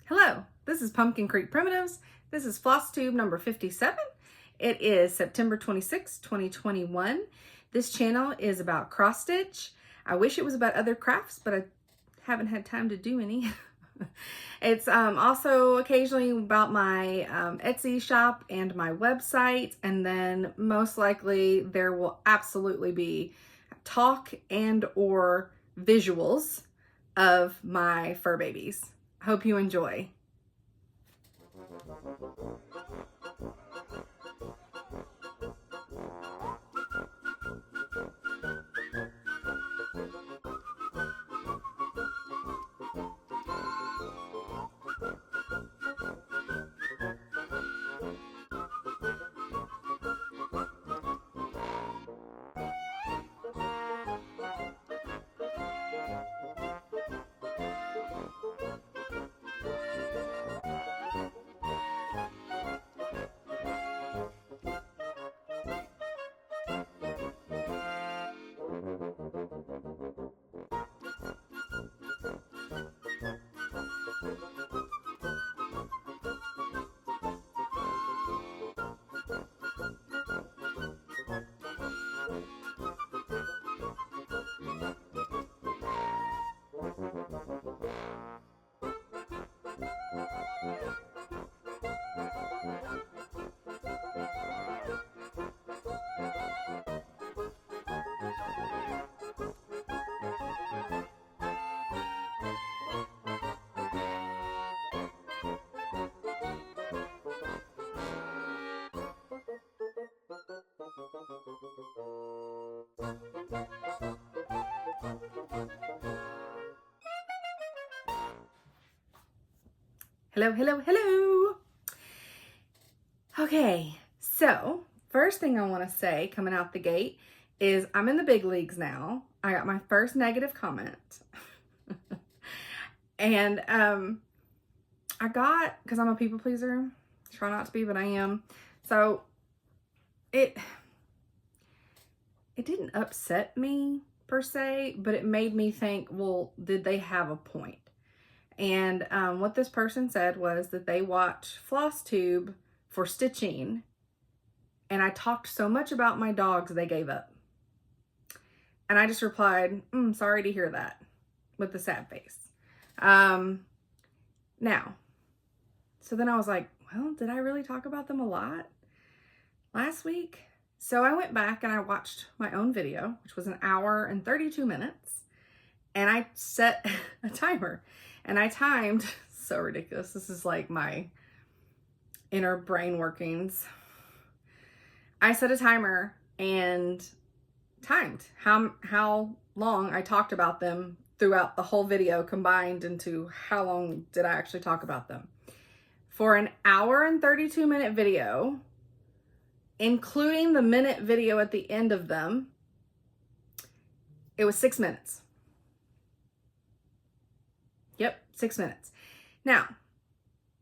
Hello, this is Pumpkin Creek Primitives. This is Flosstube number 57. It is September 26, 2021. This channel is about cross stitch. I wish it was about other crafts, but I haven't had time to do any. It's also occasionally about my Etsy shop and my website, and then most likely there will absolutely be talk and or visuals of my fur babies. Hope you enjoy. Hello, hello, hello. Okay, so first thing I want to say coming out the gate is I'm in the big leagues now. I got my first negative comment. And I got, because I'm a people pleaser, try not to be, but I am. So it didn't upset me per se, but it made me think, well, did they have a point? And what this person said was that they watch Flosstube for stitching, and I talked so much about my dogs they gave up. And I just replied, sorry to hear that, with the sad face. Now, so then I was like, well, did I really talk about them a lot last week? So I went back and I watched my own video, which was 1 hour and 32 minutes, and I set a timer. And I timed, so ridiculous. This is like my inner brain workings. I set a timer and timed how long I talked about them throughout the whole video, combined into how long did I actually talk about them. For 1 hour and 32 minute video, including the minute video at the end of them, it was 6 minutes. Yep, 6 minutes. Now,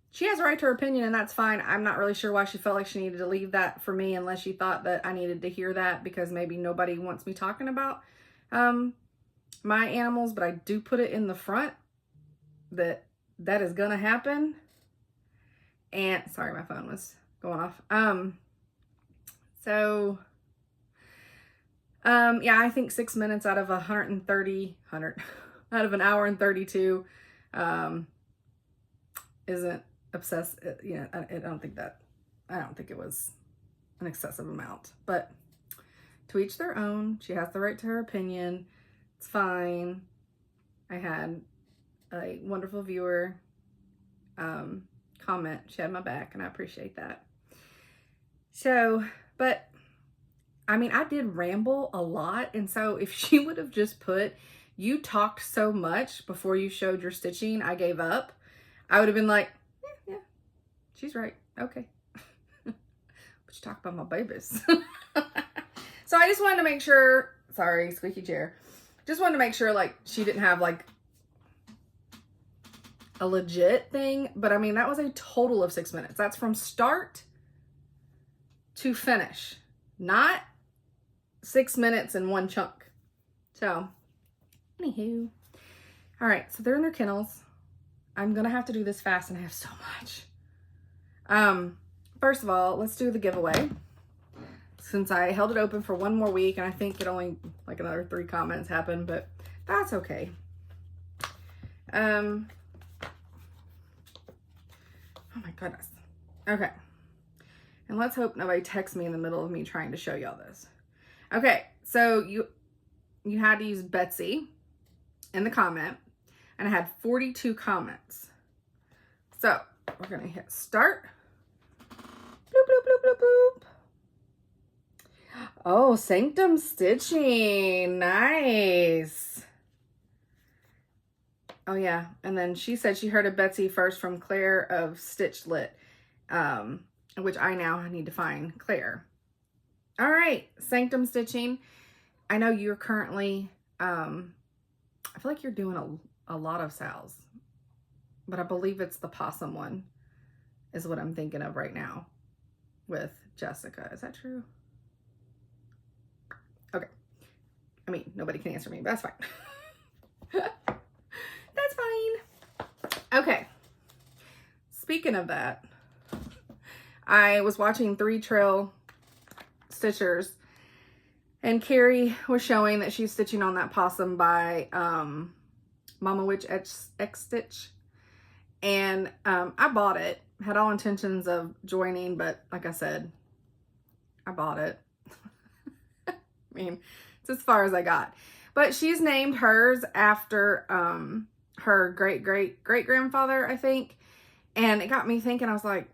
she has a right to her opinion, and that's fine. I'm not really sure why she felt like she needed to leave that for me, unless she thought that I needed to hear that because maybe nobody wants me talking about my animals, but I do put it in the front that is gonna happen. And sorry, my phone was going off. Yeah, I think 6 minutes out of 130 out of 1 hour and 32 isn't obsessed. You know, I don't think it was an excessive amount, but to each their own. She has the right to her opinion. It's fine. I had a wonderful viewer comment. She had my back, and I appreciate that. So, but I mean, I did ramble a lot, and so if she would have just put, "You talked so much before you showed your stitching, I gave up," I would have been like, yeah, she's right. Okay. But you talk about my babies. So I just wanted to make sure, sorry, squeaky chair. Just wanted to make sure like she didn't have like a legit thing. But I mean, that was a total of 6 minutes. That's from start to finish, not 6 minutes in one chunk. So, anywho. All right, so they're in their kennels. I'm going to have to do this fast and I have so much. First of all, let's do the giveaway. Since I held it open for one more week and I think it only like another 3 comments happened, but that's okay. Oh my goodness. Okay. And let's hope nobody texts me in the middle of me trying to show y'all this. Okay. So you had to use Betsy in the comment and I had 42 comments. So we're going to hit start. Bloop, bloop, bloop, bloop, bloop. Oh, Sanctum Stitching. Nice. Oh, yeah. And then she said she heard of Betsy first from Claire of Stitch Lit, which I now need to find Claire. All right. Sanctum Stitching. I know you're currently, I feel like you're doing a lot of sales, but I believe it's the possum one is what I'm thinking of right now with Jessica. Is that true? Okay. I mean, nobody can answer me, but that's fine. That's fine. Okay. Speaking of that, I was watching 3 Trail Stitchers and Carrie was showing that she's stitching on that possum by Mama Witch X Stitch. And I bought it. Had all intentions of joining, but like I said, I bought it. I mean, it's as far as I got. But she's named hers after her great-great-great-grandfather, I think. And it got me thinking, I was like,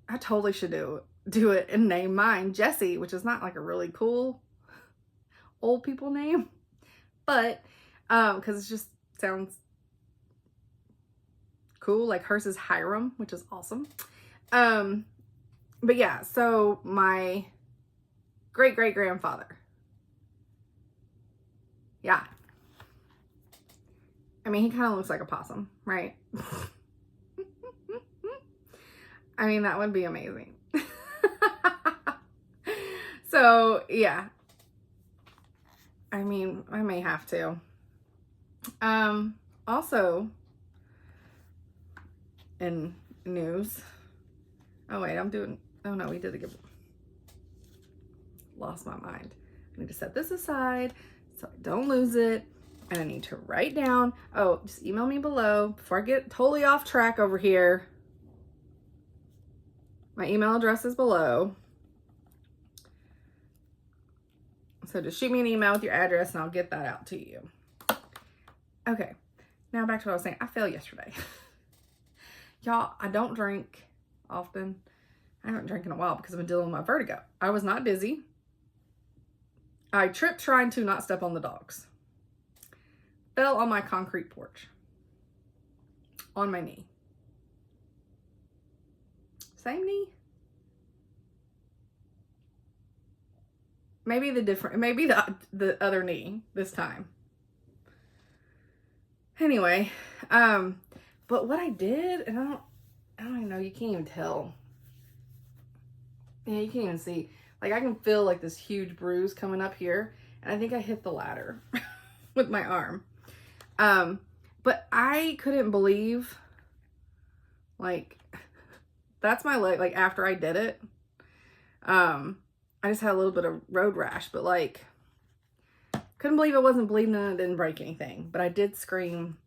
I totally should do it and name mine Jessie, which is not like a really cool old people name. But, because it just sounds cool. Like hers is Hiram, which is awesome. But yeah, so my great-great-grandfather. Yeah. I mean, he kind of looks like a possum, right? I mean, that would be amazing. So, yeah. I mean, I may have to. Also, in news. Oh, wait, oh no, we did a giveaway. Lost my mind. I need to set this aside so I don't lose it. And I need to write down. Oh, just email me below before I get totally off track over here. My email address is below. So just shoot me an email with your address and I'll get that out to you. Okay, now back to what I was saying. I failed yesterday. Y'all, I don't drink often. I haven't drank in a while because I've been dealing with my vertigo. I was not dizzy. I tripped trying to not step on the dogs. Fell on my concrete porch. On my knee. Same knee? Maybe the other knee this time. Anyway, but what I did, and I don't even know, you can't even tell. Yeah, you can't even see. Like I can feel like this huge bruise coming up here, and I think I hit the ladder with my arm. But I couldn't believe, like, that's my leg, like, after I did it. I just had a little bit of road rash, but, like, couldn't believe it wasn't bleeding and it didn't break anything. But I did scream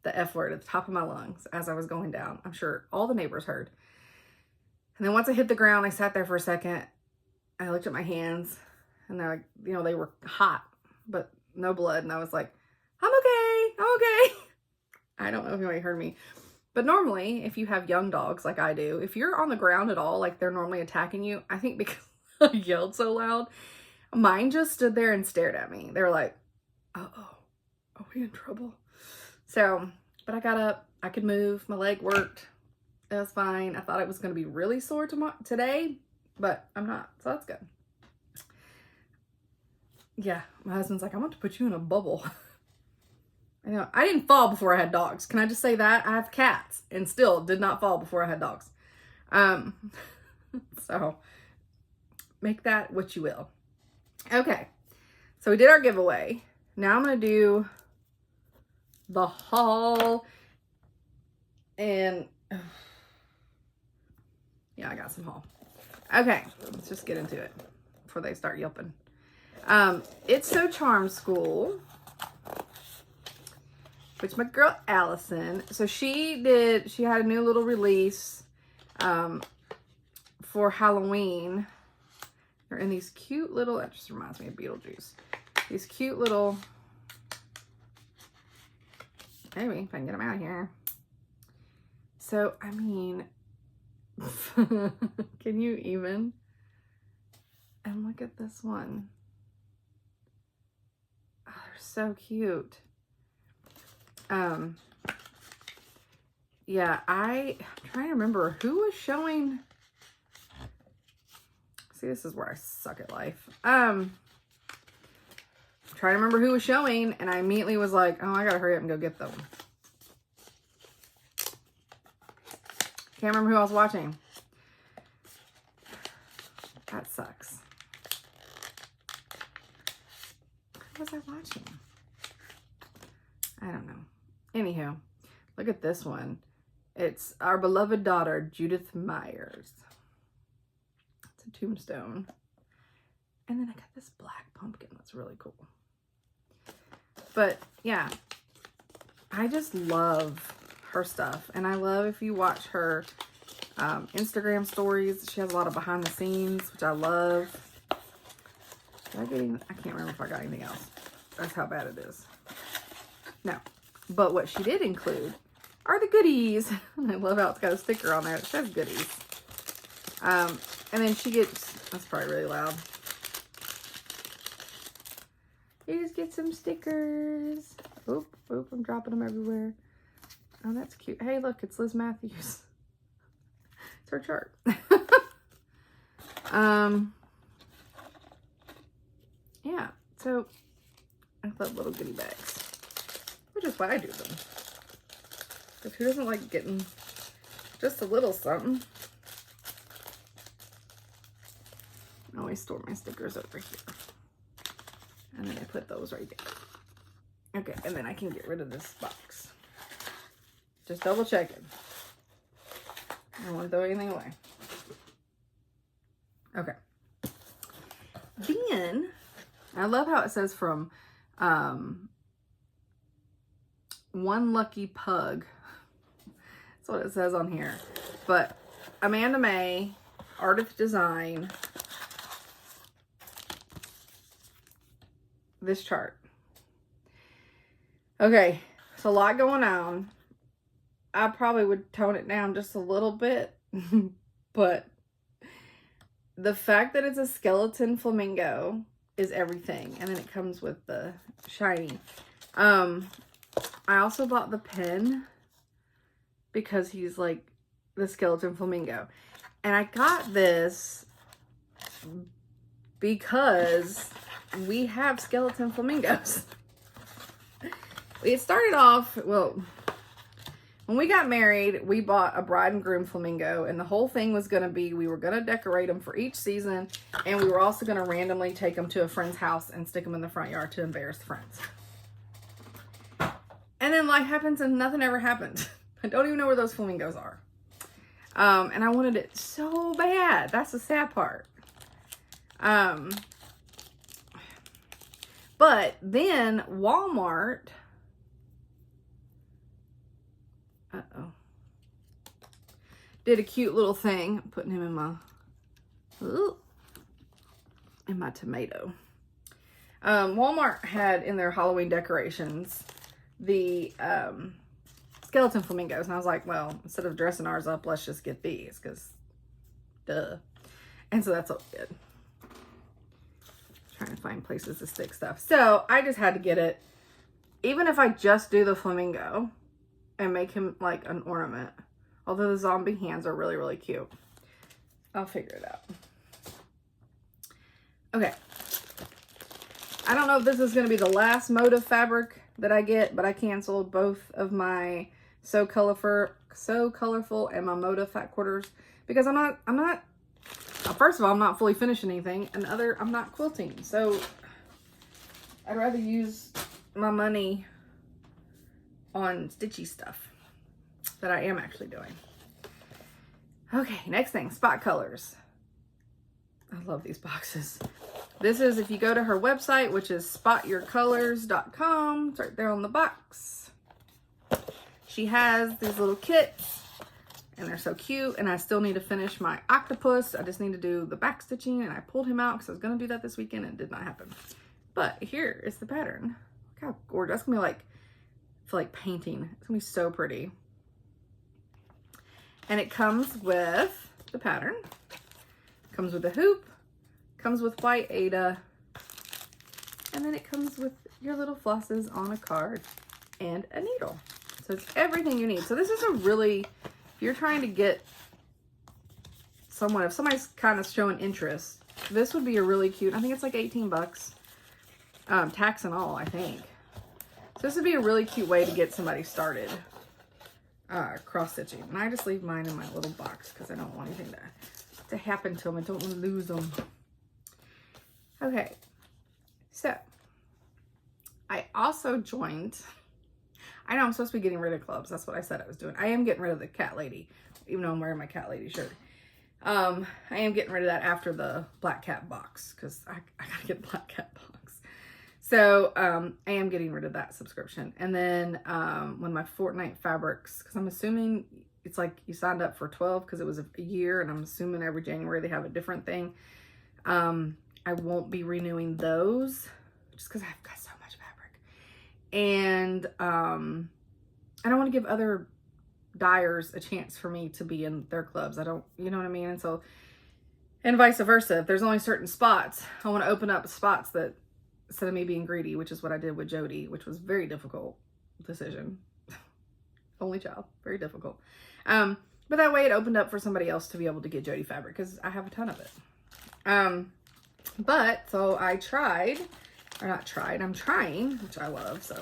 the F word at the top of my lungs as I was going down. I'm sure all the neighbors heard. And then once I hit the ground, I sat there for a second. I looked at my hands, and they're like, you know, they were hot, but no blood. And I was like, I'm okay. I don't know if anybody heard me. But normally, if you have young dogs like I do, if you're on the ground at all, like they're normally attacking you, I think because I yelled so loud, mine just stood there and stared at me. They were like, uh-oh, are we in trouble? So, but I got up, I could move, my leg worked, it was fine. I thought it was going to be really sore today, but I'm not, so that's good. Yeah, my husband's like, I want to put you in a bubble. I know, I didn't fall before I had dogs. Can I just say that? I have cats and still did not fall before I had dogs. So make that what you will. Okay, so we did our giveaway. Now I'm going to do the haul. And yeah, I got some haul. Okay, let's just get into it before they start yelping. It's So Charm School, which my girl Allison, so she had a new little release for Halloween. They're in these cute little, that just reminds me of Beetlejuice. These cute little, maybe if I can get them out of here. So, I mean, can you even? And look at this one. Oh, they're so cute. Yeah, I'm trying to remember who was showing. See, this is where I suck at life. Trying to remember who was showing, and I immediately was like, oh, I gotta hurry up and go get them. Can't remember who I was watching. That sucks. Who was I watching? I don't know. Anywho, look at this one. It's our beloved daughter, Judith Myers. It's a tombstone. And then I got this black pumpkin. That's really cool. But yeah, I just love her stuff. And I love if you watch her Instagram stories. She has a lot of behind the scenes, which I love. Did I get anything? I can't remember if I got anything else. That's how bad it is. No. But what she did include are the goodies. I love how it's got a sticker on there that says goodies. And then she gets, that's probably really loud. You just get some stickers. Oop, oop, I'm dropping them everywhere. Oh, that's cute. Hey, look, it's Liz Matthews. It's her chart. Yeah, so I love little goodie bags, which is why I do them. Because who doesn't like getting just a little something? I always store my stickers over here. And then I put those right there. Okay, and then I can get rid of this box. Just double checking. I don't want to throw anything away. Okay. Then, I love how it says from One Lucky Pug. That's what it says on here. But Amanda May, Art of Design, this chart. Okay, it's a lot going on. I probably would tone it down just a little bit, but the fact that it's a skeleton flamingo is everything. And then it comes with the shiny. I also bought the pen because he's like the skeleton flamingo. And I got this because we have skeleton flamingos. It started off, well, when we got married, we bought a bride and groom flamingo, and the whole thing was going to be, we were going to decorate them for each season, and we were also going to randomly take them to a friend's house and stick them in the front yard to embarrass friends. And then life happens and nothing ever happened. I don't even know where those flamingos are. And I wanted it so bad. That's the sad part. But then Walmart, did a cute little thing. I'm putting him in my tomato. Walmart had in their Halloween decorations the skeleton flamingos, and I was like, well, instead of dressing ours up, let's just get these, because duh. And so that's what we did. Trying to find places to stick stuff. So I just had to get it. Even if I just do the flamingo and make him like an ornament, although the zombie hands are really, really cute, I'll figure it out. Okay. I don't know if this is going to be the last motive fabric that I get, but I canceled both of my So Colorful and my motive fat quarters because I'm not, first of all, I'm not fully finishing anything, and I'm not quilting. So I'd rather use my money on stitchy stuff. that I am actually doing. Okay, next thing, spot colors. I love these boxes. This is, if you go to her website, which is spotyourcolors.com, it's right there on the box. She has these little kits, and they're so cute, and I still need to finish my octopus. I just need to do the back stitching, and I pulled him out because I was going to do that this weekend, and it did not happen. But here is the pattern. Look how gorgeous. That's going to be like, I feel like painting. It's going to be so pretty. And it comes with the pattern. Comes with a hoop, comes with white Aida, and then it comes with your little flosses on a card and a needle. So it's everything you need. So this is a really, if you're trying to get someone, if somebody's kind of showing interest, this would be a really cute, I think it's like 18 bucks, tax and all, I think. So this would be a really cute way to get somebody started cross stitching. And I just leave mine in my little box because I don't want anything to happen to them. I don't want to lose them. Okay, so I also joined, I know I'm supposed to be getting rid of clubs. That's what I said I was doing. I am getting rid of the cat lady, even though I'm wearing my cat lady shirt. I am getting rid of that after the black cat box because I gotta get the black cat box. So I am getting rid of that subscription. And then when my Fortnite fabrics, because I'm assuming it's like you signed up for 12 because it was a year, and I'm assuming every January they have a different thing. I won't be renewing those just because I've got so much fabric. And I don't want to give other dyers a chance for me to be in their clubs. I don't, you know what I mean? And so, and vice versa. If there's only certain spots, I want to open up spots that, instead of me being greedy, which is what I did with Jody, which was a very difficult decision. Only child, very difficult. But that way it opened up for somebody else to be able to get Jody fabric because I have a ton of it. But so I tried, or not tried, I'm trying, which I love. So,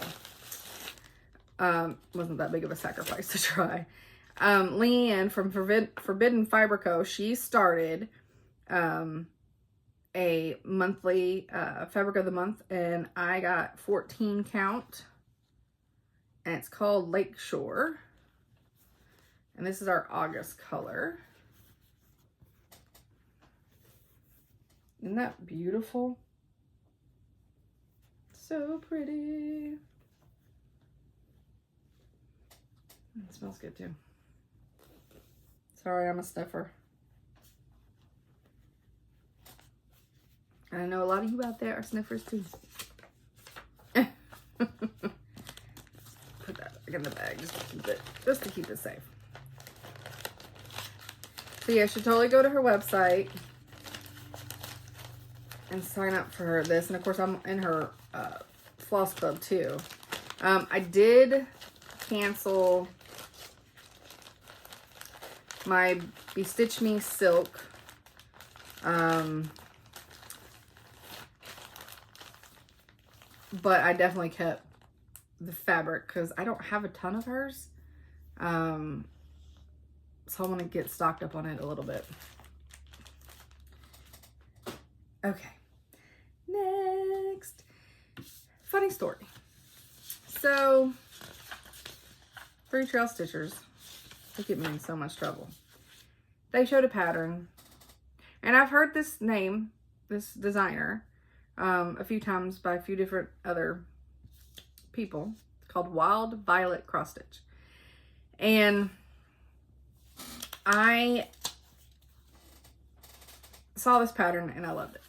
wasn't that big of a sacrifice to try. Leanne from Forbidden Fiber Co., she started, a monthly, fabric of the month, and I got 14 count, and it's called Lakeshore. And this is our August color. Isn't that beautiful? So pretty. It smells good too. Sorry, I'm a sniffer. And I know a lot of you out there are sniffers too. Put that back in the bag just to keep it safe. So yeah, you should totally go to her website and sign up for this. And of course, I'm in her floss club too. I did cancel my Bestitch Me Silk. But I definitely kept the fabric because I don't have a ton of hers. So I want to get stocked up on it a little bit. Okay. Next. Funny story. So, Free Trail Stitchers, they get me in so much trouble. They showed a pattern. And I've heard this name, this designer, a few times by a few different other people. It's called Wild Violet Cross Stitch. And I saw this pattern and I loved it.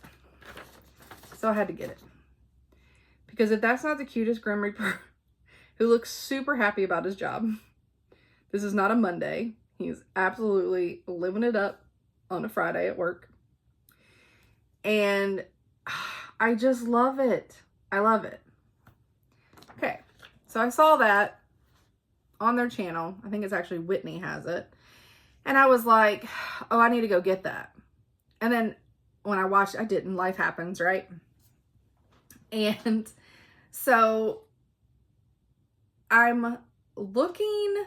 So I had to get it. Because if that's not the cutest Grim Reaper who looks super happy about his job, this is not a Monday. He's absolutely living it up on a Friday at work. And I just love it. I love it. Okay, so I saw that on their channel. I think it's actually Whitney has it. And I was like, oh, I need to go get that. And then when I watched, I didn't. Life happens, right? And so I'm looking,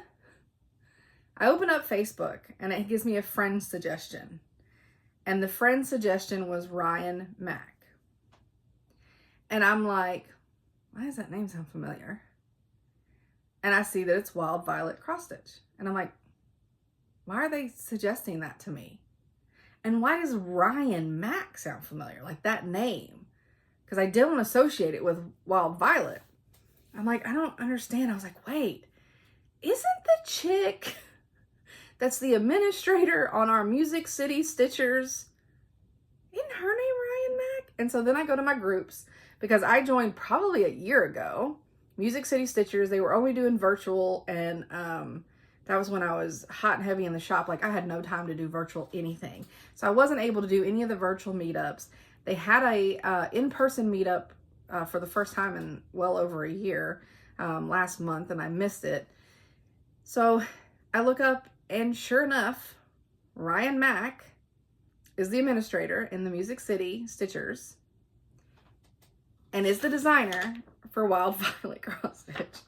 I open up Facebook and it gives me a friend suggestion. And the friend suggestion was Ryan Mack. And I'm like, why does that name sound familiar? And I see that it's Wild Violet Cross Stitch. And I'm like, why are they suggesting that to me? And why does Ryan Mack sound familiar? Like that name. Because I didn't associate it with Wild Violet. I'm like, I don't understand. I was like, wait, isn't the chick that's the administrator on our Music City Stitchers, isn't her name Ryan Mack? And so then I go to my groups, because I joined probably a year ago, Music City Stitchers. They were only doing virtual, and that was when I was hot and heavy in the shop. Like, I had no time to do virtual anything. So I wasn't able to do any of the virtual meetups. They had a in-person meetup for the first time in well over a year last month, and I missed it. So I look up, and sure enough, Ryan Mack is the administrator in the Music City Stitchers and is the designer for Wild Violet Cross Stitch.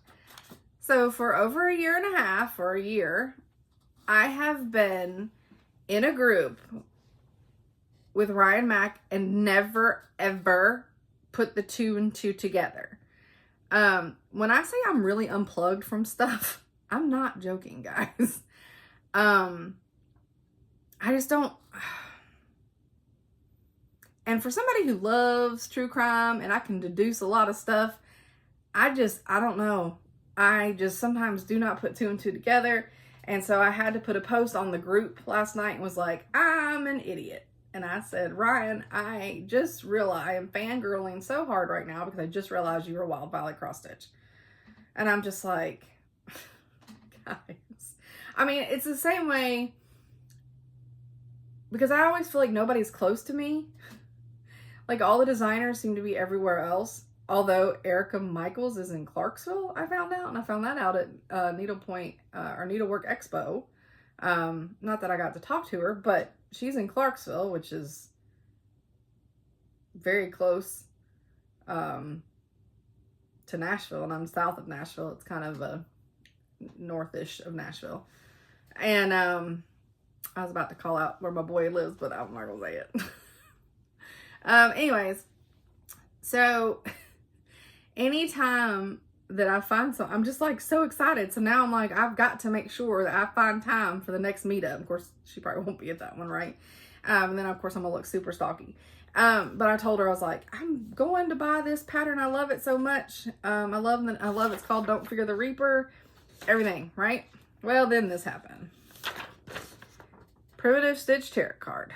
So for over a year and a half, or a year, I have been in a group with Ryan Mack and never, ever put the two and two together. When I say I'm really unplugged from stuff, I'm not joking, guys. I just don't. And for somebody who loves true crime and I can deduce a lot of stuff, I don't know. I just sometimes do not put two and two together. And so I had to put a post on the group last night and was like, I'm an idiot. And I said, Ryan, I just realized I am fangirling so hard right now because I just realized you were Wild Violet Cross Stitch. And I'm just like, guys. I mean, it's the same way, because I always feel like nobody's close to me. Like, all the designers seem to be everywhere else. Although Erica Michaels is in Clarksville, I found out. And I found that out at Needlepoint, or Needlework Expo. Not that I got to talk to her, but she's in Clarksville, which is very close to Nashville. And I'm south of Nashville. It's kind of northish of Nashville. And I was about to call out where my boy lives, but I'm not going to say it. Anyways, so anytime that I find something, I'm just like so excited. So now I'm like, I've got to make sure that I find time for the next meetup. Of course, she probably won't be at that one, right? And then of course I'm gonna look super stalky. But I told her, I was like, I'm going to buy this pattern. I love it so much. I love it's called Don't Fear the Reaper. Everything, right? Well, then this happened. Primitive Stitch Tarot card.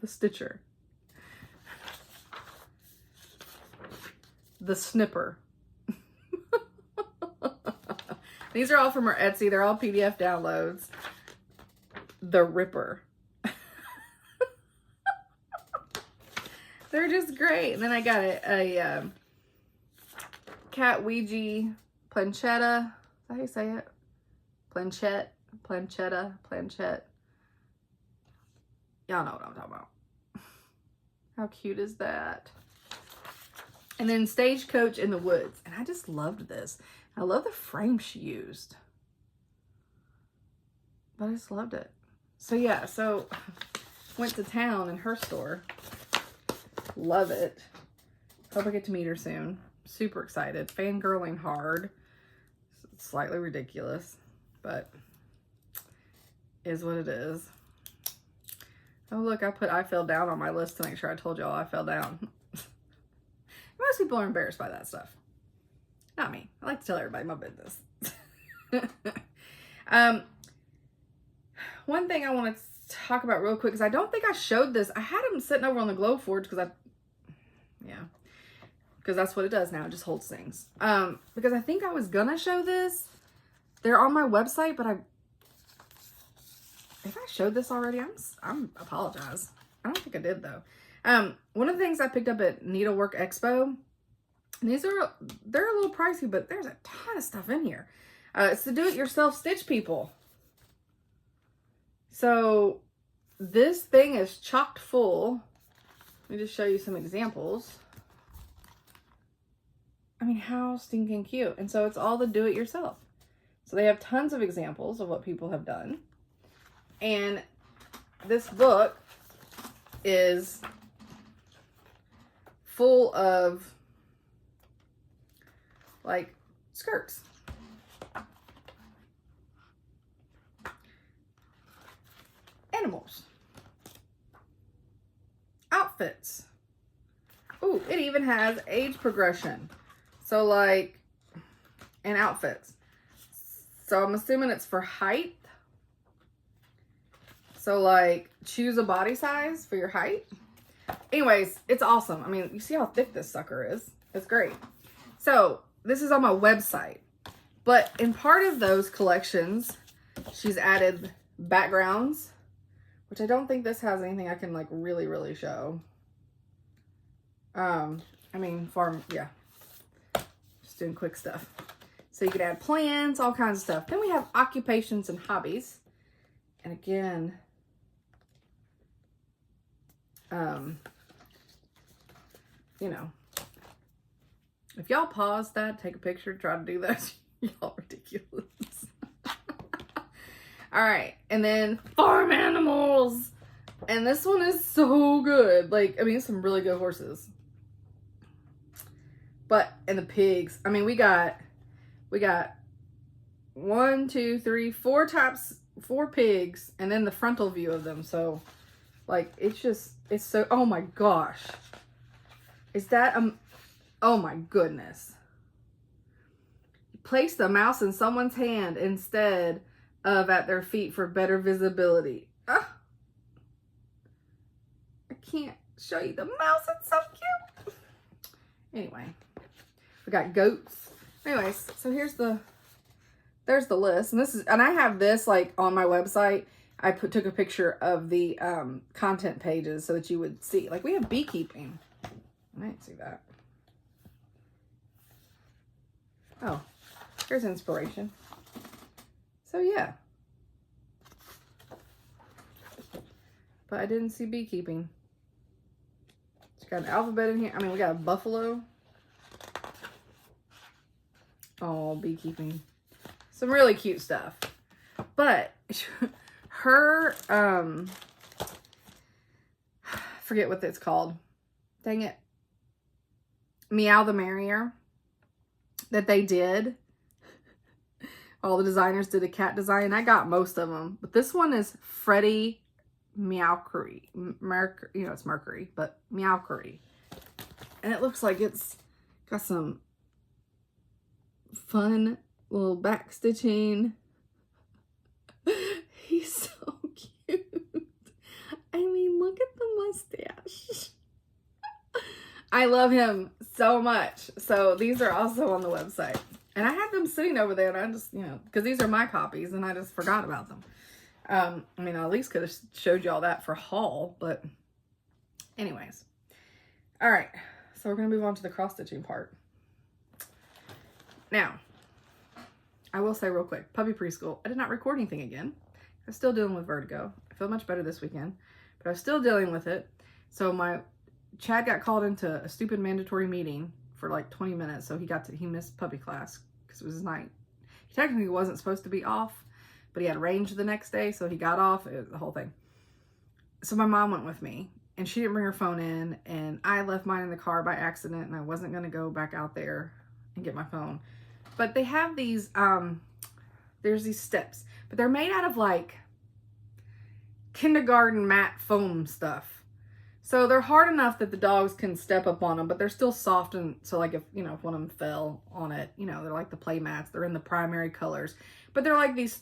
The Stitcher. The Snipper. These are all from her Etsy. They're all PDF downloads. The Ripper. They're just great. And then I got a Cat Ouija Planchetta. Is that how you say it? Planchette. Y'all know what I'm talking about. How cute is that? And then Stagecoach in the Woods. And I just loved this. I love the frame she used. But I just loved it. So yeah, so went to town in her store. Love it. Hope I get to meet her soon. Super excited. Fangirling hard. Slightly ridiculous. But is what it is. Oh, look, I fell down on my list to make sure I told y'all I fell down. Most people are embarrassed by that stuff. Not me. I like to tell everybody my business. One thing I want to talk about real quick, because I don't think I showed this. I had them sitting over on the Glow Forge because that's what it does now. It just holds things. Because I think I was going to show this. They're on my website, but if I showed this already, I'm apologize. I don't think I did though. One of the things I picked up at Needlework Expo, and they're a little pricey, but there's a ton of stuff in here. It's the do-it-yourself stitch people. So this thing is chocked full. Let me just show you some examples. I mean, how stinking cute. And so it's all the do-it-yourself. So they have tons of examples of what people have done. And this book is full of like skirts. outfits. Ooh, it even has age progression. So like, and outfits. So I'm assuming it's for height. So like, choose a body size for your height. Anyways, it's awesome. I mean, you see how thick this sucker is. It's great. So this is on my website. But in part of those collections, she's added backgrounds, which I don't think this has anything I can like really show. I mean, yeah, just doing quick stuff. So you could add plans, all kinds of stuff. Then we have occupations and hobbies. And again, you know, if y'all pause that, take a picture, try to do that, y'all ridiculous. All right, and then farm animals. And this one is so good. Like, I mean, some really good horses. But, and the pigs. I mean, we got 1, 2, 3, 4 types, 4 pigs, and then the frontal view of them. So, like, it's so, oh my gosh. Is that, oh my goodness. Place the mouse in someone's hand instead of at their feet for better visibility. I can't show you the mouse. It's so cute. Anyway, we got goats. Anyways, so there's the list. And I have this like on my website. I took a picture of the content pages so that you would see. Like, we have beekeeping. I didn't see that. Oh, here's inspiration. So yeah. But I didn't see beekeeping. It's got an alphabet in here. I mean, we got a buffalo. Oh, beekeeping. Some really cute stuff. But her, forget what it's called. Dang it. Meow the Merrier that they did. All the designers did a cat design. I got most of them. But this one is Freddie Meowkery. You know, it's Mercury, but Meowkery. And it looks like it's got some fun little back stitching. He's so cute. I mean, look at the mustache. I love him so much. So these are also on the website. And I had them sitting over there, and I just, you know, because these are my copies, and I just forgot about them. I mean, I at least could have showed you all that for haul, but anyways. All right, so we're going to move on to the cross-stitching part. Now, I will say real quick, puppy preschool. I did not record anything again. I'm still dealing with vertigo. I feel much better this weekend, but I'm still dealing with it. So Chad got called into a stupid mandatory meeting for like 20 minutes, so he missed puppy class because it was his night. He technically wasn't supposed to be off, but he had range the next day, so he got off. It was the whole thing. So my mom went with me, and she didn't bring her phone in, and I left mine in the car by accident, and I wasn't going to go back out there and get my phone. But they have these, there's these steps, but they're made out of like kindergarten mat foam stuff. So they're hard enough that the dogs can step up on them, but they're still soft. And so like if one of them fell on it, they're like the play mats. They're in the primary colors, but they're like these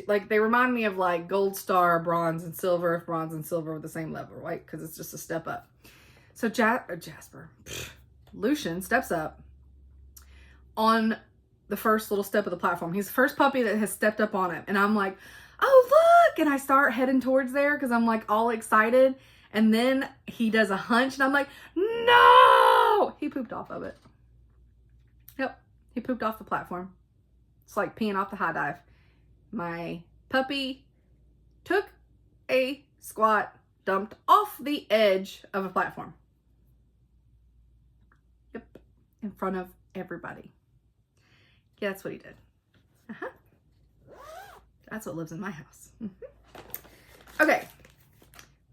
like they remind me of like Gold Star, bronze and silver, if bronze and silver were the same level, right? Because it's just a step up. So Lucian steps up on the first little step of the platform. He's the first puppy that has stepped up on it. And I'm like, oh, look. And I start heading towards there because I'm like all excited. And then he does a hunch, and I'm like, no! He pooped off of it. Yep, he pooped off the platform. It's like peeing off the high dive. My puppy took a squat, dumped off the edge of a platform. Yep, in front of everybody. Yeah, that's what he did. That's what lives in my house. Okay.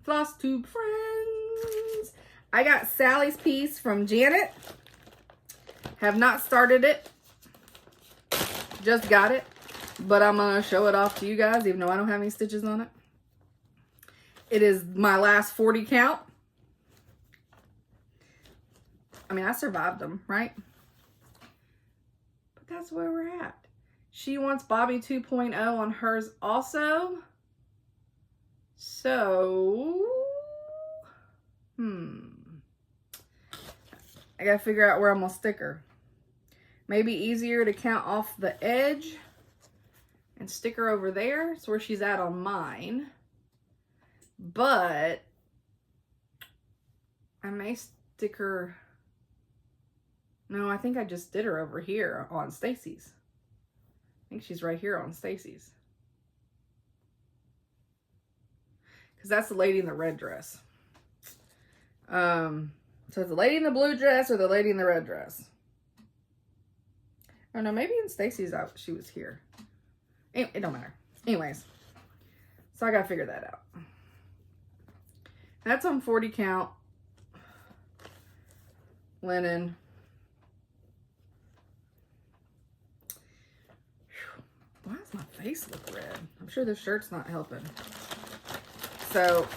Flosstube friends. I got Sally's piece from Janet. Have not started it. Just got it. But I'm going to show it off to you guys, even though I don't have any stitches on it. It is my last 40 count. I mean, I survived them, right? But that's where we're at. She wants Bobby 2.0 on hers also. So, I gotta figure out where I'm gonna stick her. Maybe easier to count off the edge and stick her over there. It's where she's at on mine. But I may stick her. No, I think I just did her over here on Stacy's. I think she's right here on Stacy's. Because that's the lady in the red dress. So it's the lady in the blue dress or the lady in the red dress. Oh no, maybe in Stacy's out she was here. It don't matter. Anyways, so I gotta figure that out. That's on 40 count linen. Why does my face look red? I'm sure this shirt's not helping. So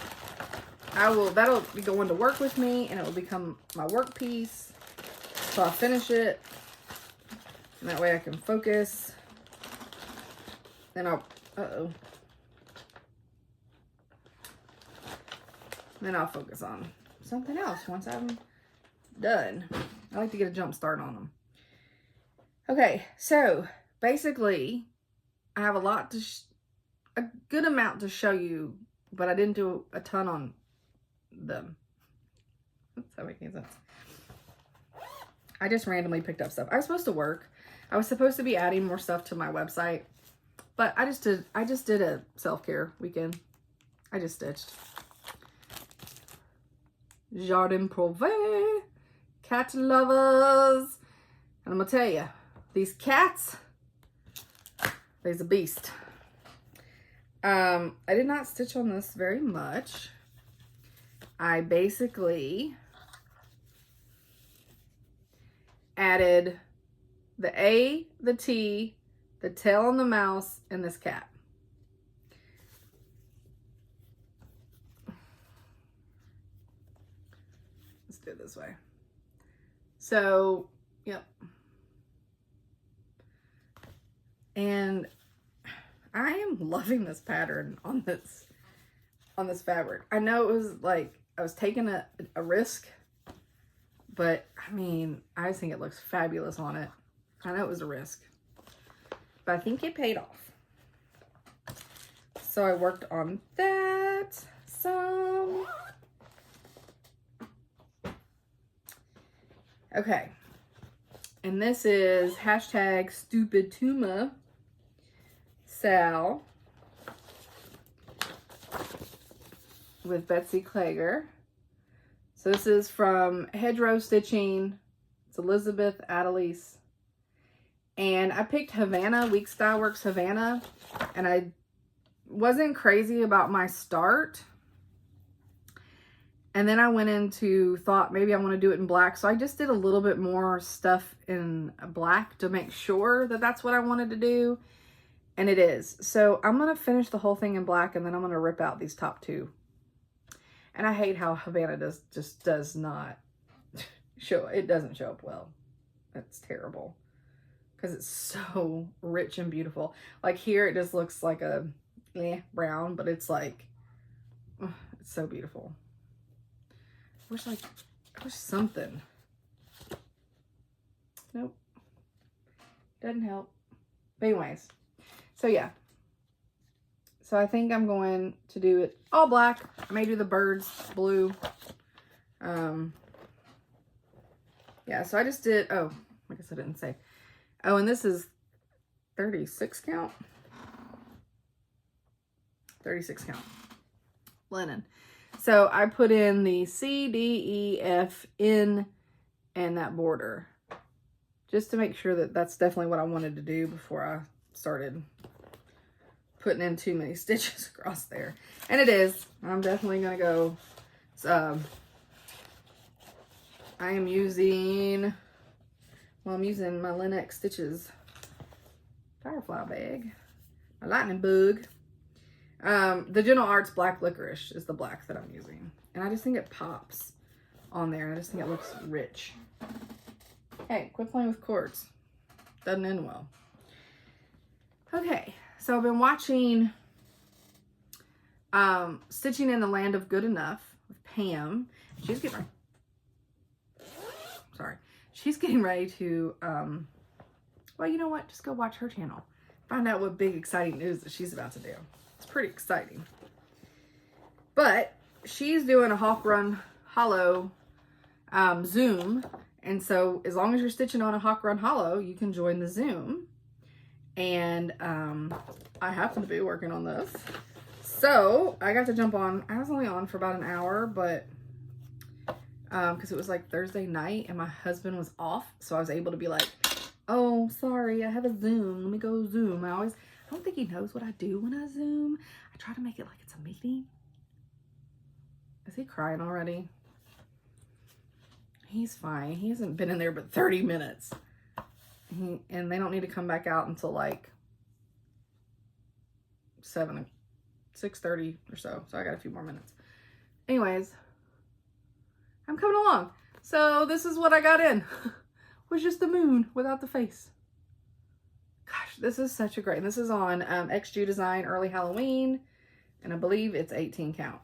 that'll be going to work with me, and it will become my work piece. So I'll finish it, and that way I can focus. Then then I'll focus on something else once I'm done. I like to get a jump start on them. Okay, so basically, I have a good amount to show you, but I didn't do a ton on them. Does that make any sense? I just randomly picked up stuff. I was supposed to work. I was supposed to be adding more stuff to my website, but I just did a self-care weekend. I just stitched. Jardin Prové, cat lovers. And I'm gonna tell you, these cats, they's a beast. I did not stitch on this very much. I basically added the A, the T, the tail on the mouse, and this cat. Let's do it this way. So, yep. And I am loving this pattern on this fabric. I know it was like I was taking a risk, but I mean, I just think it looks fabulous on it. I know it was a risk, but I think it paid off. So I worked on that some. Okay. And this is hashtag Stupid Tuma Sal with Betsy Klager. So this is from Hedgerow Stitching. It's Elizabeth Adelise. And I picked Havana, Week Style Works Havana. And I wasn't crazy about my start. And then I went into thought maybe I want to do it in black. So I just did a little bit more stuff in black to make sure that that's what I wanted to do. And it is. So I'm going to finish the whole thing in black, and then I'm going to rip out these top two. And I hate how Havana does not show. It doesn't show up well. That's terrible. Because it's so rich and beautiful. Like here it just looks like a brown, but it's like, it's so beautiful. I wish something. Nope. Doesn't help. But anyways. So yeah. So I think I'm going to do it all black. I may do the birds blue. Yeah, so I just did, oh, I guess I didn't say. Oh, and this is 36 count. 36 count. Linen. So I put in the C, D, E, F, N, and that border. Just to make sure that that's definitely what I wanted to do before I started putting in too many stitches across there. And it is. I'm definitely going to go. I am using, well, I'm using my Linex Stitches Firefly bag. My lightning bug. The Gentle Arts Black Licorice is the black that I'm using. And I just think it pops on there. I just think it looks rich. Hey, quit playing with cords. Doesn't end well. Okay, so I've been watching Stitching in the Land of Good Enough with Pam. She's getting ready to, well, you know what? Just go watch her channel. Find out what big exciting news that she's about to do. It's pretty exciting. But she's doing a Hawk Run Hollow Zoom. And so as long as you're stitching on a Hawk Run Hollow, you can join the Zoom. And I happen to be working on this. So I got to jump on. I was only on for about an hour, but because it was like Thursday night and my husband was off. So I was able to be like, oh, sorry, I have a Zoom. Let me go Zoom. I don't think he knows what I do when I Zoom. I try to make it like it's a meeting. Is he crying already? He's fine. He hasn't been in there but 30 minutes. And they don't need to come back out until like 6:30 or so. So I got a few more minutes. Anyways, I'm coming along. So this is what I got in. Was just the moon without the face. Gosh, this is such a great. This is on XG Design Early Halloween. And I believe it's 18 count.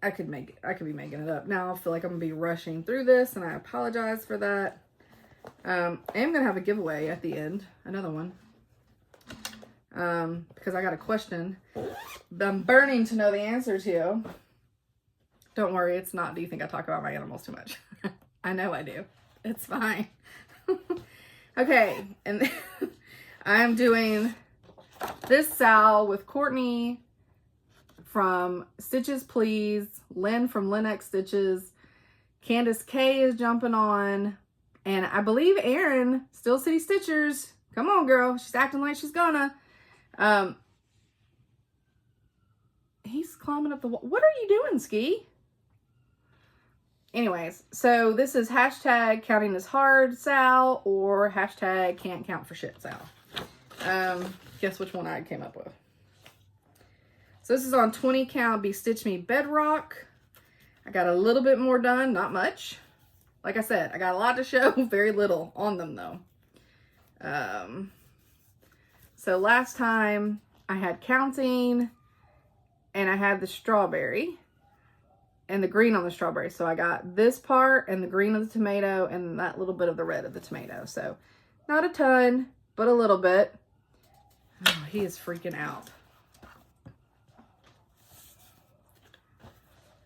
I could be making it up. Now I feel like I'm gonna be rushing through this and I apologize for that. I am gonna have a giveaway at the end, another one. Because I got a question that I'm burning to know the answer to. Don't worry, it's not, do you think I talk about my animals too much? I know I do. It's fine. Okay, and I'm doing this Sal with Courtney from Stitches Please, Lynn from Lynx Stitches, Candace K is jumping on, and I believe Erin, Still City Stitchers. Come on, girl. She's acting like she's gonna. He's climbing up the wall. What are you doing, Ski? Anyways, so this is hashtag counting is hard, Sal, or hashtag can't count for shit, Sal. Guess which one I came up with. So this is on 20 count, Be Stitch Me Bedrock. I got a little bit more done, not much. Like I said, I got a lot to show, very little on them though. So last time I had counting and I had the strawberry and the green on the strawberry. So I got this part and the green of the tomato and that little bit of the red of the tomato. So not a ton, but a little bit. Oh, he is freaking out.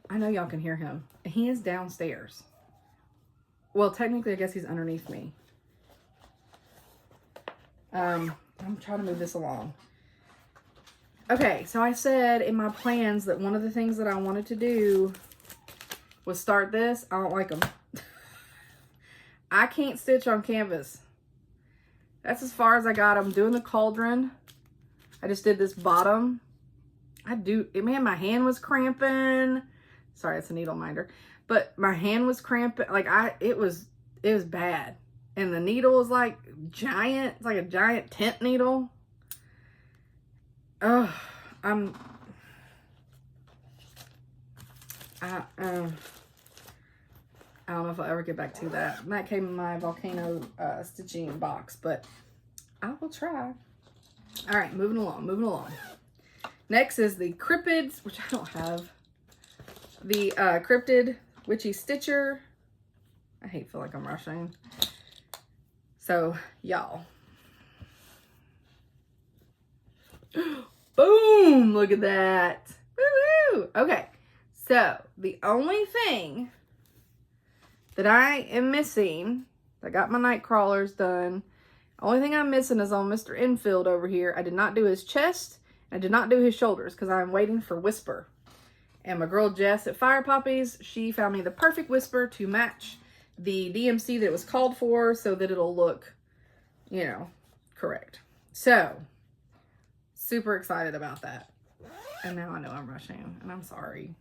I know y'all can hear him. He is downstairs. Well, technically, I guess he's underneath me. I'm trying to move this along. Okay, so I said in my plans that one of the things that I wanted to do was start this. I don't like them. I can't stitch on canvas. That's as far as I got. I'm doing the cauldron. I just did this bottom. Man, my hand was cramping. Sorry, it's a needle minder. But my hand was cramping. Like, it was bad. And the needle was like giant. It's like a giant tent needle. Oh, I don't know if I'll ever get back to that. And that came in my volcano stitching box, but I will try. All right, moving along. Next is the Cryptids, which I don't have. The Cryptid Witchy Stitcher. I feel like I'm rushing. So, y'all. Boom! Look at that. Woo-woo! Okay, so the only thing that I am missing, I got my night crawlers done. Only thing I'm missing is on Mr. Enfield over here. I did not do his chest. I did not do his shoulders because I'm waiting for Whisper. And my girl Jess at Fire Poppies, she found me the perfect Whisper to match the DMC that it was called for so that it'll look, you know, correct. So, super excited about that. And now I know I'm rushing, and I'm sorry.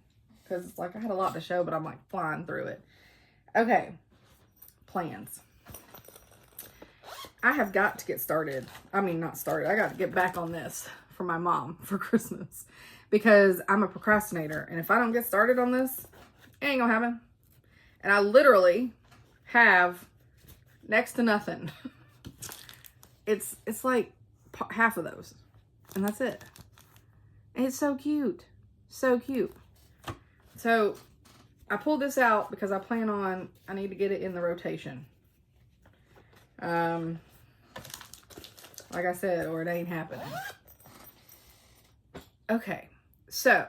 Because, like, I had a lot to show, but I'm, like, flying through it. Okay. Plans. I have got to get started. I mean, not started. I got to get back on this for my mom for Christmas. Because I'm a procrastinator. And if I don't get started on this, it ain't gonna happen. And I literally have next to nothing. It's like half of those. And that's it. And it's so cute. So cute. So I pulled this out because I need to get it in the rotation. Like I said, or it ain't happening. Okay, so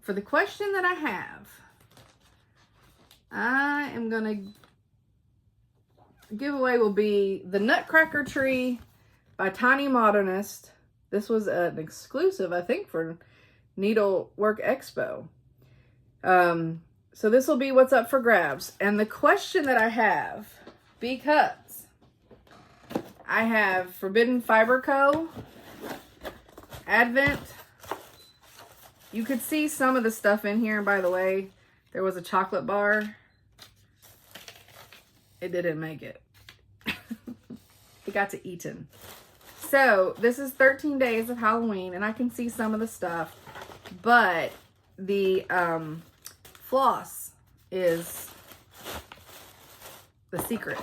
for the question that I have, I am gonna giveaway will be the Nutcracker Tree by Tiny Modernist. This was an exclusive, I think, for Needlework Expo. So this will be what's up for grabs. And the question that I have, because I have Forbidden Fiber Co., Advent. You could see some of the stuff in here. By the way, there was a chocolate bar. It didn't make it. It got to eaten. So this is 13 days of Halloween, and I can see some of the stuff, but the floss is the secret.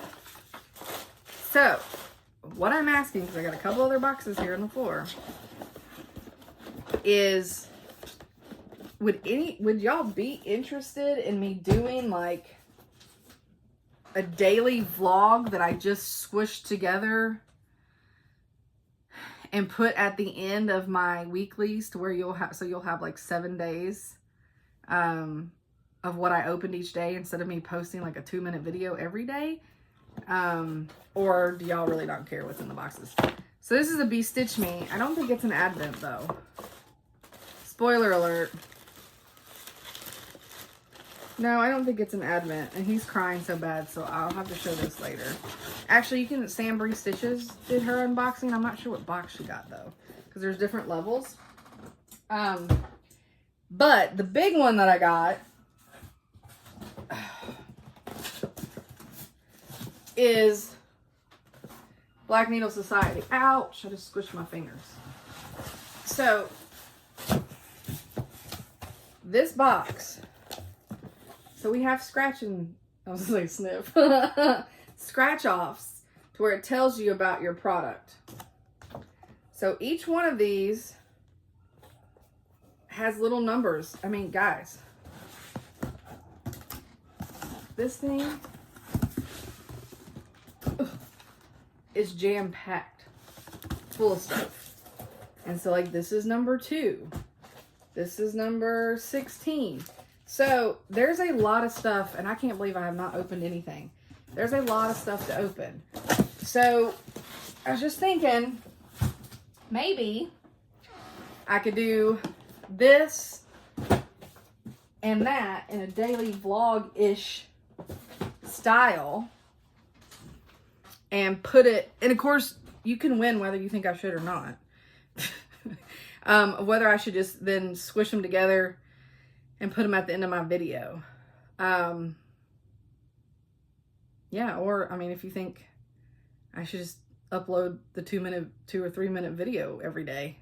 So what I'm asking, because I got a couple other boxes here on the floor, is would y'all be interested in me doing like a daily vlog that I just squished together and put at the end of my weeklies, to where you'll have like 7 days of what I opened each day, instead of me posting like a 2-minute video every day? Or do y'all really not care what's in the boxes? So this is a Be Stitch Me. I don't think it's an Advent though. Spoiler alert. No, I don't think it's an Advent, and he's crying so bad, so I'll have to show this later. Actually, Sam Bree Stitches did her unboxing. I'm not sure what box she got though, because there's different levels. But the big one that I got is Black Needle Society. Ouch, I just squished my fingers. So this box, so we have I was gonna say sniff, scratch offs, to where it tells you about your product. So each one of these has little numbers. I mean, guys, this thing is jam-packed full of stuff. And so like this is number 2. This is number 16. So there's a lot of stuff, and I can't believe I have not opened anything. There's a lot of stuff to open. So I was just thinking, maybe I could do this and that in a daily vlog-ish style and put it, and of course you can win whether you think I should or not. Whether I should just then squish them together and put them at the end of my video. Yeah, or I mean, if you think I should just upload the 2 or 3 minute video every day.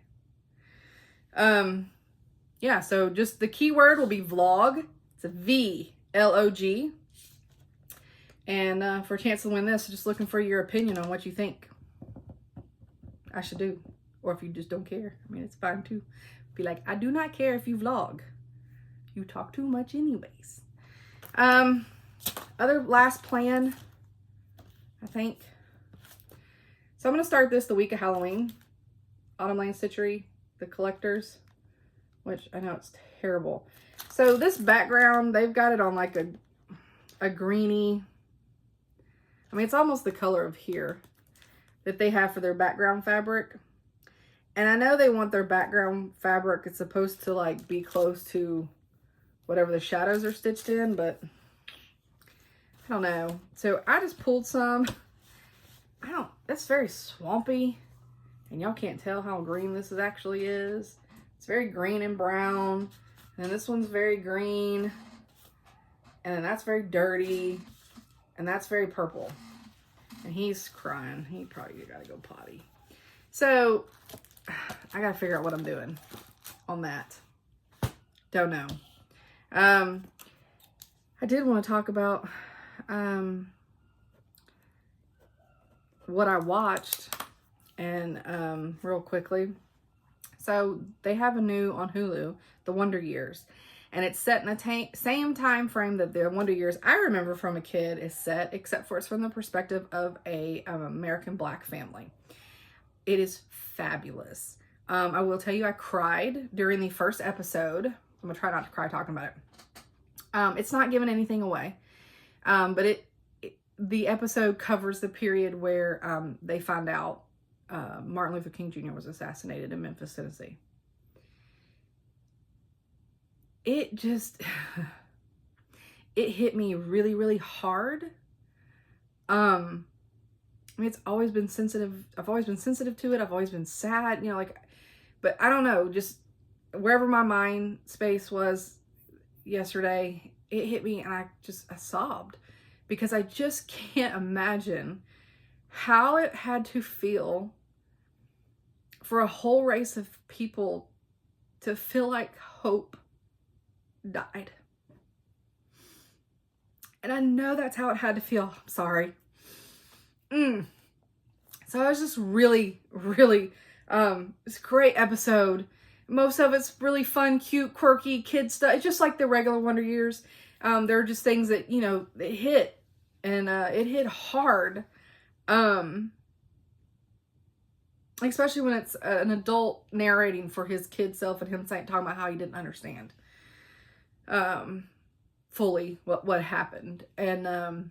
Yeah, so just the keyword will be vlog. It's a VLOG. And for a chance to win this, just looking for your opinion on what you think I should do. Or if you just don't care. I mean, it's fine too. Be like, I do not care if you vlog. You talk too much anyways. Other last plan, I think. So I'm going to start this the week of Halloween. Autumn Lane Stitchery, the collectors, which I know it's terrible. So this background, they've got it on like a greeny, I mean, it's almost the color of here that they have for their background fabric. And I know they want their background fabric, it's supposed to like be close to whatever the shadows are stitched in, but I don't know. So I just pulled some. It's very swampy, and y'all can't tell how green this actually is. It's very green and brown, and then this one's very green, and then that's very dirty, and that's very purple. And he's crying. He probably gotta go potty. So I gotta figure out what I'm doing on that. Don't know. I did want to talk about what I watched, and real quickly. So they have a new on Hulu, The Wonder Years, and it's set in the same time frame that the Wonder Years I remember from a kid is set, except for it's from the perspective of a American Black family. It is fabulous. I will tell you, I cried during the first episode. I'm gonna try not to cry talking about it. It's not giving anything away, but the episode covers the period where they find out Martin Luther King Jr. was assassinated in Memphis, Tennessee. It just, it hit me really, really hard. I mean, it's always been sensitive. I've always been sensitive to it. I've always been sad, you know, like, but I don't know, just wherever my mind space was yesterday, it hit me and I sobbed, because I just can't imagine how it had to feel for a whole race of people to feel like hope died. And I know that's how it had to feel. I'm sorry. So I was just really, really, it's a great episode. Most of it's really fun, cute, quirky, kid stuff. It's just like the regular Wonder Years. There are just things that, you know, it hit, and it hit hard. Especially when it's an adult narrating for his kid self and him talking about how he didn't understand fully what happened. And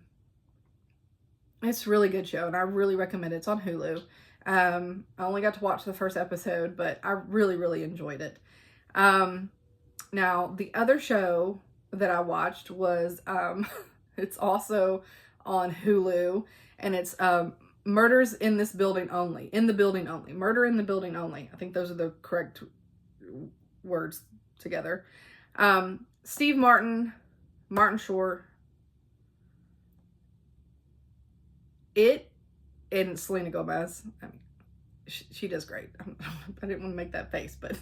it's a really good show, and I really recommend it. It's on Hulu. I only got to watch the first episode, but I really, really enjoyed it. Now, the other show that I watched was, it's also on Hulu, and it's Murders in This Building Only. In the Building Only. Murder in the Building Only. I think those are the correct words together. Steve Martin, Martin Short, and Selena Gomez. I mean, she does great. I didn't want to make that face, but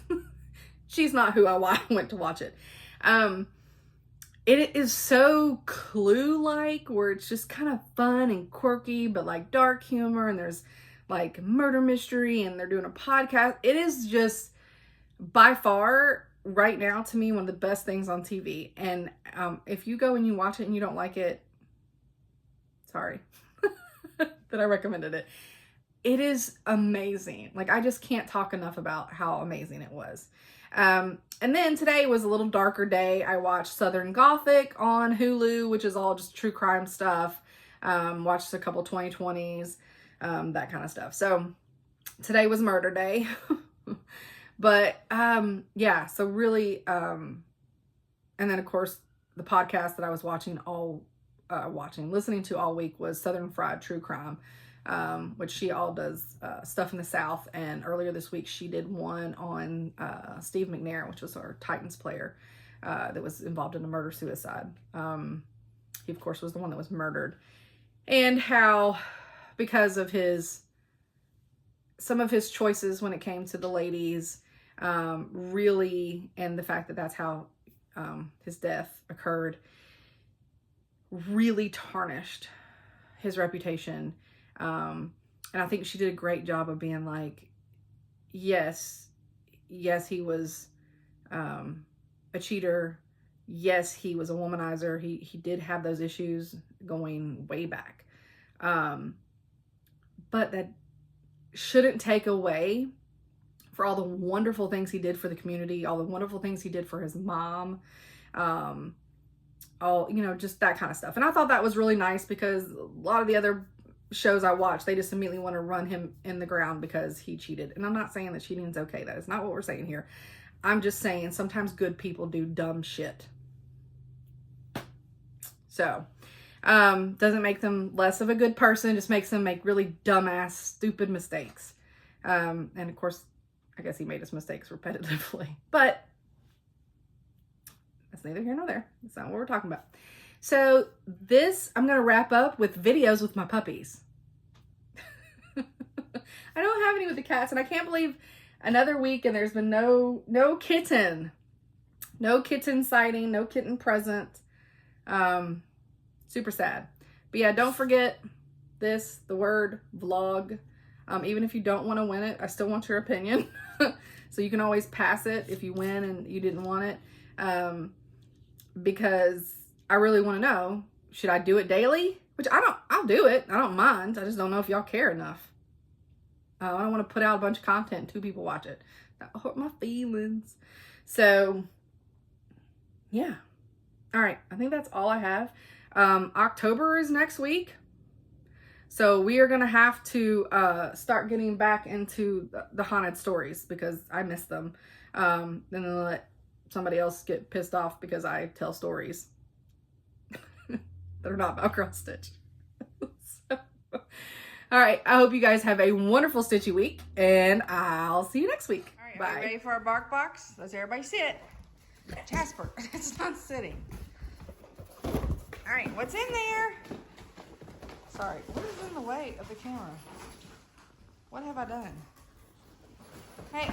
she's not who I went to watch it. It is so Clue-like, where it's just kind of fun and quirky, but like dark humor, and there's like murder mystery, and they're doing a podcast. It is just by far right now to me one of the best things on TV. And if you go and you watch it and you don't like it, sorry that I recommended it. It is amazing. Like, I just can't talk enough about how amazing it was. And then today was a little darker day. I watched Southern Gothic on Hulu, which is all just true crime stuff. Watched a couple 2020s, that kind of stuff. So today was murder day. But yeah, so really, and then of course the podcast that I was listening to all week was Southern Fried True Crime, which she all does stuff in the South. And earlier this week, she did one on Steve Mcnair, which was our Titans player that was involved in a murder-suicide. He, of course, was the one that was murdered. And how, because of some of his choices when it came to the ladies, really, and the fact that that's how his death occurred, really tarnished his reputation. And I think she did a great job of being like, yes, he was a cheater. Yes, he was a womanizer. He did have those issues going way back. But that shouldn't take away for all the wonderful things he did for the community, all the wonderful things he did for his mom, all, you know, just that kind of stuff. And I thought that was really nice, because a lot of the other shows I watch, they just immediately want to run him in the ground because he cheated. And I'm not saying that cheating is okay. That is not what we're saying here. I'm just saying sometimes good people do dumb shit. So, doesn't make them less of a good person, just makes them make really dumbass, stupid mistakes. And of course, I guess he made his mistakes repetitively, but that's neither here nor there. That's not what we're talking about. So I'm going to wrap up with videos with my puppies. I don't have any with the cats, and I can't believe another week and there's been no kitten. No kitten sighting, no kitten present. Super sad. But yeah, don't forget this, the word vlog. Even if you don't want to win it, I still want your opinion. So you can always pass it if you win and you didn't want it. Because I really want to know, should I do it daily? Which I'll do it. I don't mind. I just don't know if y'all care enough. I don't want to put out a bunch of content and 2 people watch it. That'll hurt my feelings. So, yeah. All right. I think that's all I have. October is next week. So we are going to have to start getting back into the haunted stories because I miss them. And then let somebody else get pissed off because I tell stories that are not about cross stitch. So, all right. I hope you guys have a wonderful stitchy week, and I'll see you next week. All right, bye. Are you ready for our bark box? Let's everybody sit. Jasper, it's not sitting. All right, what's in there? Sorry, what is in the way of the camera? What have I done? Hey,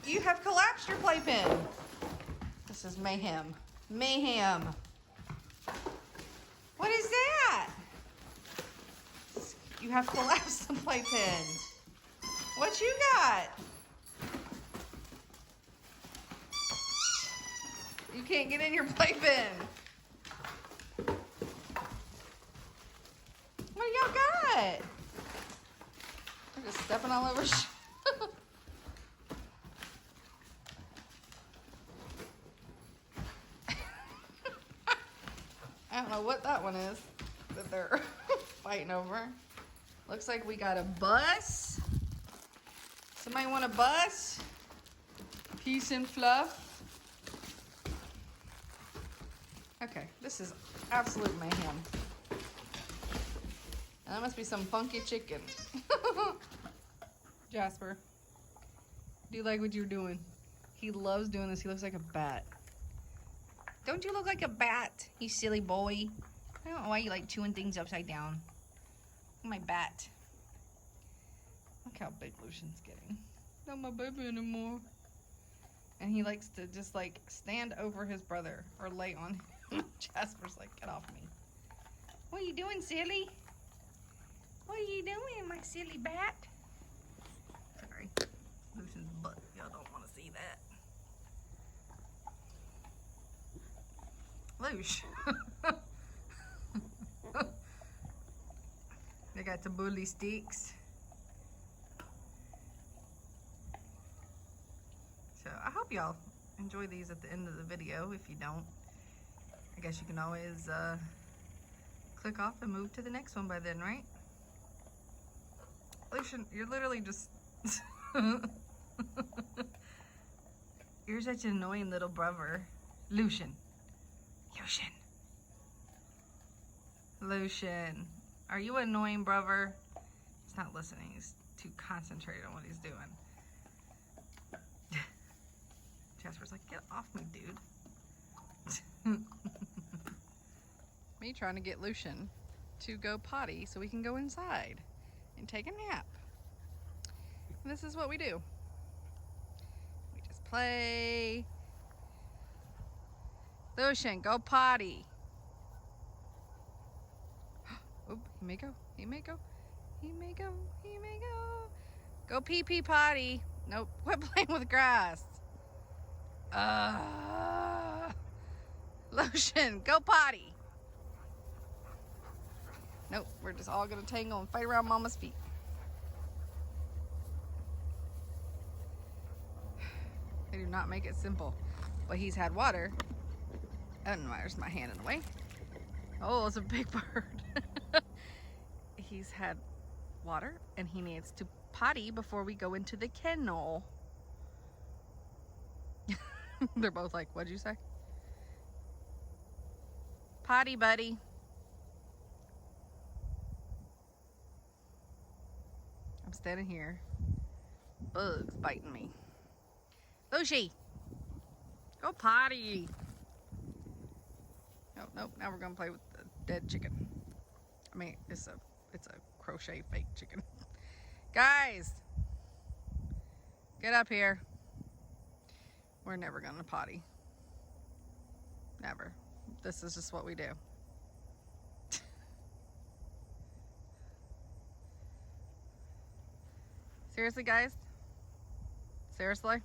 you have collapsed your playpen. This is mayhem. Mayhem. What is that? You have collapsed the playpen. What you got? You can't get in your playpen. What do y'all got? They're just stepping all over. I don't know what that one is that they're fighting over. Looks like we got a bus. Somebody want a bus? Peace and fluff. Okay, this is absolute mayhem. And that must be some funky chicken. Jasper, do you like what you're doing? He loves doing this. He looks like a bat. Don't you look like a bat, you silly boy? I don't know why you like chewing things upside down. My bat. Look how big Lucian's getting. Not my baby anymore. And he likes to just like stand over his brother or lay on him. Jasper's like, get off me. What are you doing, silly? What are you doing, my silly bat? Sorry. Lucian's butt. Y'all don't want to see that. Lush. They got the bully sticks. So I hope y'all enjoy these at the end of the video. If you don't, I guess you can always click off and move to the next one by then, right? Lucian, you're literally just... You're such an annoying little brother. Lucian. Lucian. Lucian. Are you an annoying brother? He's not listening. He's too concentrated on what he's doing. Jasper's like, get off me, dude. Me trying to get Lucian to go potty so we can go inside and take a nap. And this is what we do. We just play. Lucian, go potty. Oh, he may go. He may go. He may go. He may go. Go pee pee potty. Nope. Quit playing with grass. Lucian, go potty. Nope. We're just all gonna tangle and fight around Mama's feet. They do not make it simple. But he's had water. And there's my hand in the way. Oh, it's a big bird. He's had water and he needs to potty before we go into the kennel. They're both like, what'd you say? Potty, buddy. I'm standing here. Bugs biting me. Lucy, go potty. Nope, nope. Now we're gonna play with the dead chicken. I mean, it's a crochet fake chicken. Guys, get up here. We're never gonna potty. Never. This is just what we do. Seriously, guys? Seriously?